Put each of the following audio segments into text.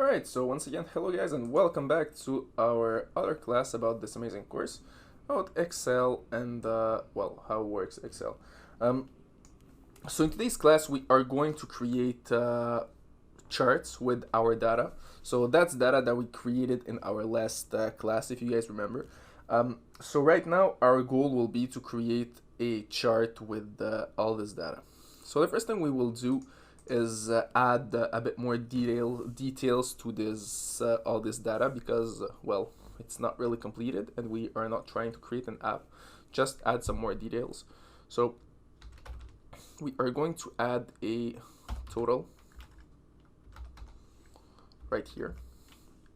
Alright, so once again, hello guys and welcome back to our other class about this amazing course about Excel and, well, how works Excel. So in today's class, we are going to create charts with our data. So that's data that we created in our last class, if you guys remember. So right now, our goal will be to create a chart with all this data. So the first thing we will do is add a bit more details to this all this data because, well, it's not really completed and we are not trying to create an app. Just add some more details. So we are going to add a total right here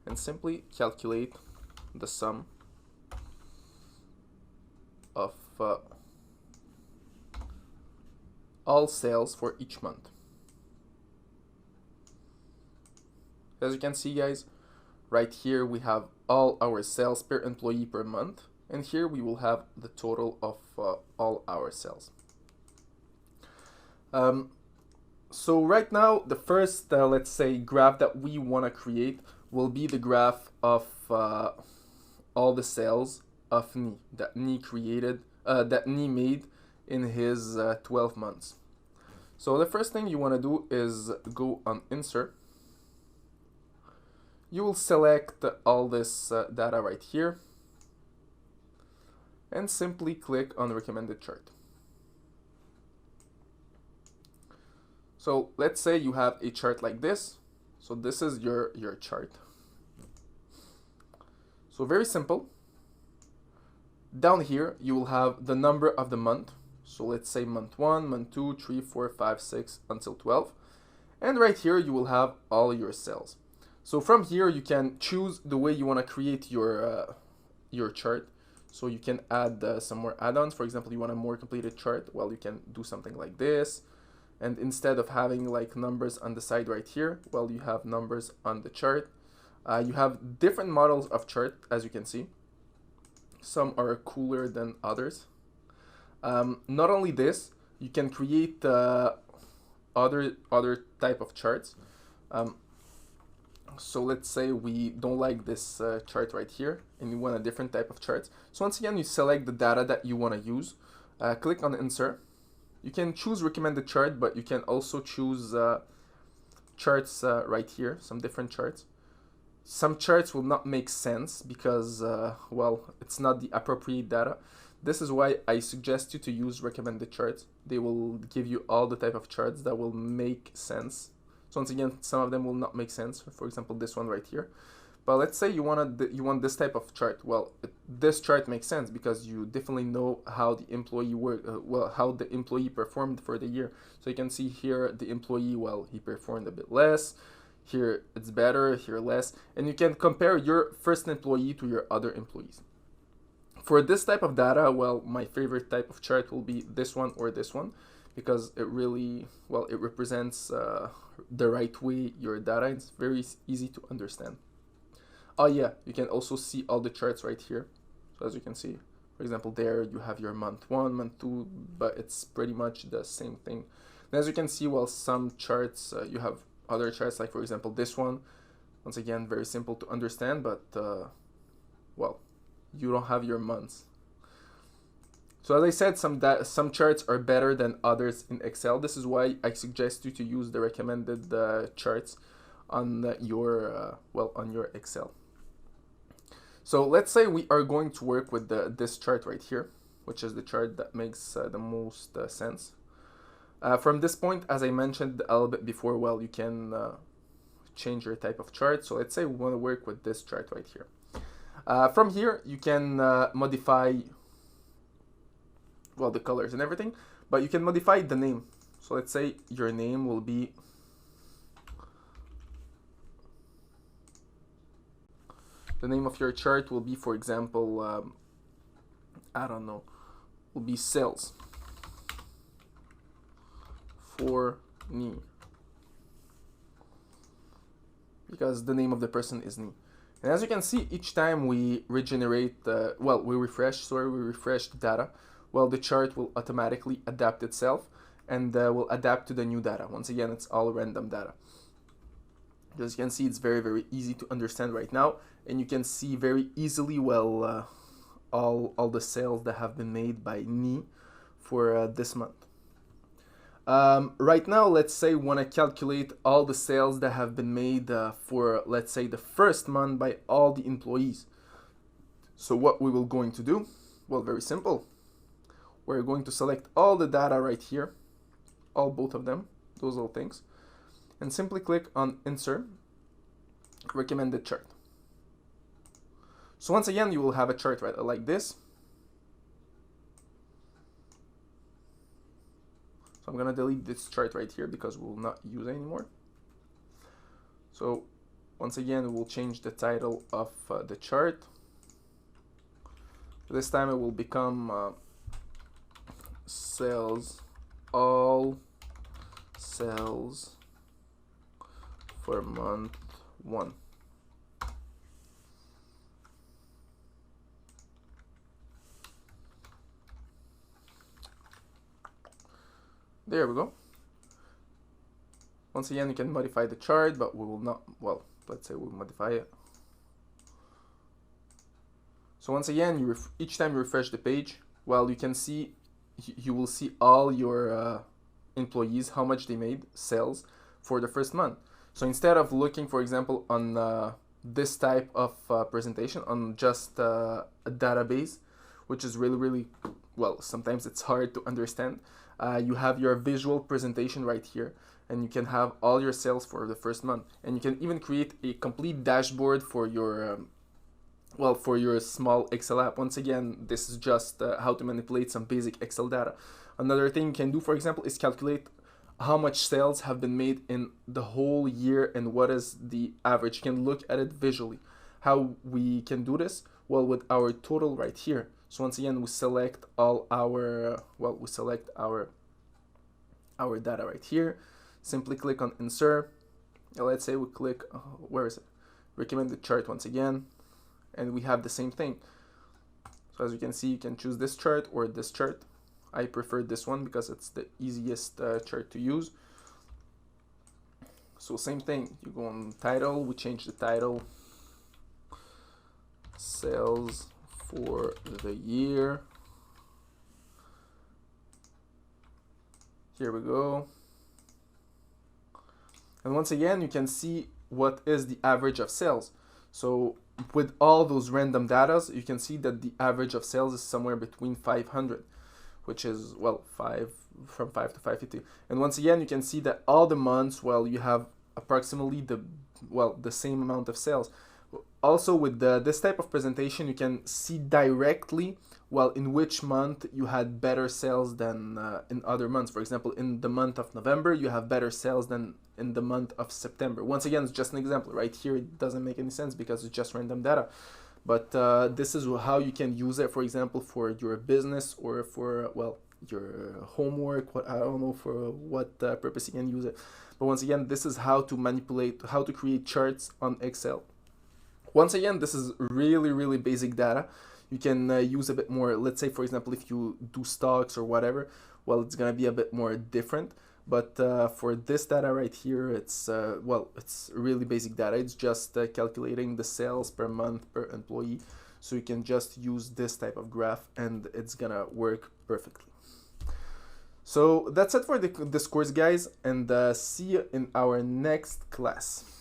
and simply calculate the sum of all sales for each month. As you can see, guys, right here we have all our sales per employee per month, and here we will have the total of all our sales. So right now, the first, let's say, graph that we want to create will be the graph of all the sales of Ni that Ni created, that Ni made in his 12 months. So the first thing you want to do is go on Insert. You will select all this data right here and simply click on Recommended Chart. So let's say you have a chart like this. So this is your chart. So very simple. Down here, you will have the number of the month. So let's say month 1, month 2, 3, 4, 5, 6, until 12. And right here, you will have all your sales. So from here, you can choose the way you want to create your chart. So you can add some more add-ons. For example, you want a more completed chart. Well, you can do something like this. And instead of having like numbers on the side right here, well, you have numbers on the chart. You have different models of chart, as you can see. Some are cooler than others. Not only this, you can create other type of charts. So let's say we don't like this chart right here and you want a different type of chart. So once again, you select the data that you want to use. Click on Insert. You can choose Recommended Chart, but you can also choose charts right here, some different charts. Some charts will not make sense because, well, it's not the appropriate data. This is why I suggest you to use Recommended Charts. They will give you all the type of charts that will make sense. So once again, some of them will not make sense. For example, this one right here. But let's say you want this type of chart. Well, this chart makes sense because you definitely know how the employee how the employee performed for the year. So you can see here the employee, well, he performed a bit less. Here it's better, here less, and you can compare your first employee to your other employees. For this type of data, well, my favorite type of chart will be this one or this one, because it really, well, it represents the right way your data. It's very easy to understand. Oh yeah, you can also see all the charts right here. So as you can see, for example, there you have your month 1, month 2, but it's pretty much the same thing. And as you can see, well, some charts, you have other charts, like for example this one. Once again, very simple to understand, but well, you don't have your months. So as I said, some charts are better than others in Excel. This is why I suggest you to use the recommended charts on your on your Excel. So let's say we are going to work with this chart right here, which is the chart that makes the most sense. From this point, as I mentioned a little bit before, well, you can change your type of chart. So let's say we want to work with this chart right here. From here, you can modify, well, the colors and everything, but you can modify the name. So let's say your name will be the name of your chart will be, for example, I don't know, will be sales for Ni, because the name of the person is Ni. And as you can see, each time we regenerate, we refresh the data, well, the chart will automatically adapt itself and will adapt to the new data. Once again, it's all random data. As you can see, it's very easy to understand right now, and you can see very easily, well, all the sales that have been made by me for this month. Right now, let's say we want to calculate all the sales that have been made for, let's say, the first month by all the employees. So what we will going to do, well, very simple. We're going to select all the data right here, both of them, those little things, and simply click on Insert, Recommended Chart. So once again, you will have a chart right like this. So I'm gonna delete this chart right here because we will not use it anymore. So once again, we'll change the title of the chart. This time it will become sales, all sales for month 1. There we go. Once again, you can modify the chart, but we will not, well, let's say we'll modify it. So once again, each time you refresh the page, well, you can see, you will see all your employees, how much they made, sales, for the first month. So instead of looking, for example, on this type of presentation, on just a database, which is really, well, sometimes it's hard to understand, you have your visual presentation right here, and you can have all your sales for the first month, and you can even create a complete dashboard for your well, for your small Excel app. Once again, this is just how to manipulate some basic Excel data. Another thing you can do, for example, is calculate how much sales have been made in the whole year and what is the average. You can look at it visually. How we can do this? Well, with our total right here. So once again, we select all our, well, we select our data right here. Simply click on Insert. And let's say we click, where is it? Recommended chart once again. And we have the same thing. So as you can see, you can choose this chart or this chart. I prefer this one because it's the easiest chart to use. So same thing, you go on title, we change the title, sales for the year. Here we go. And once again, you can see what is the average of sales. So with all those random data, you can see that the average of sales is somewhere between 500, which is, well, from 5 to 550. And once again, you can see that all the months, well, you have approximately the same amount of sales. Also, with this type of presentation, you can see directly, well, in which month you had better sales than in other months. For example, in the month of November, you have better sales than in the month of September. Once again, it's just an example. Right here, it doesn't make any sense because it's just random data. But this is how you can use it, for example, for your business or for, well, your homework. I don't know for what purpose you can use it. But once again, this is how to manipulate, how to create charts on Excel. Once again, this is really basic data. You can use a bit more, let's say, for example, if you do stocks or whatever, well, it's going to be a bit more different. But for this data right here, it's, well, it's really basic data. It's just calculating the sales per month per employee. So you can just use this type of graph and it's going to work perfectly. So that's it for this course, guys, and see you in our next class.